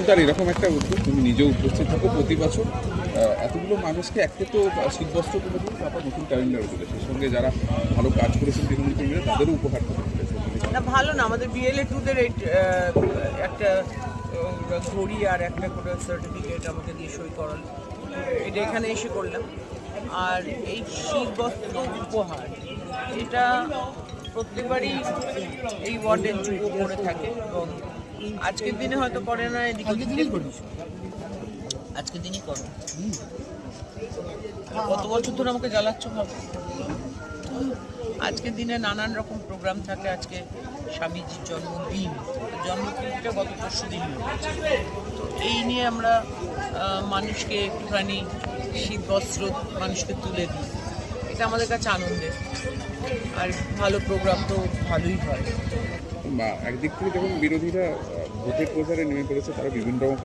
তার এরকম একটা উদ্যোগ, তুমি নিজেও উপস্থিত থাকো প্রতি বছর এতগুলো মানুষকে একে তো শীতবস্ত্র তুলে দিন, তারপর নতুন ক্যালেন্ডার তুলে, সেই সঙ্গে যারা ভালো কাজ করেছেন তৃণমূল কর্মীরা তাদেরও উপহার তুলেছে। না ভালো না, আমাদের বিএলএ টুদের একটা ঘড়ি আর একটা করে সার্টিফিকেট আমাকে দিয়ে সই করালো, এটা এখানে এসে করলাম। আর এই শীতবস্ত্র উপহার এটা প্রত্যেকবারই এই ওয়ার্ডের যুব করে থাকে এবং আজকের দিনে হয়তো করে না, এদিকে আজকের দিনই করো। কত বছর ধরে আমাকে জ্বালাচ্ছ ভাবো। আজকের দিনে নানান রকম প্রোগ্রাম থাকে। আজকে স্বামীজির জন্মদিন, জন্মদিনটা গত পরশু দিন হয়েছে। তো এই নিয়ে আমরা মানুষকে একটুখানি শীতবস্ত্র মানুষকে তুলে দিই, এটা আমাদের কাছে আনন্দের। আর ভালো প্রোগ্রাম তো ভালোই হয়। একদিক থেকে যখন বিরোধীরা ভোটের প্রচারে নেমে পড়েছে, তারা বিভিন্ন রকম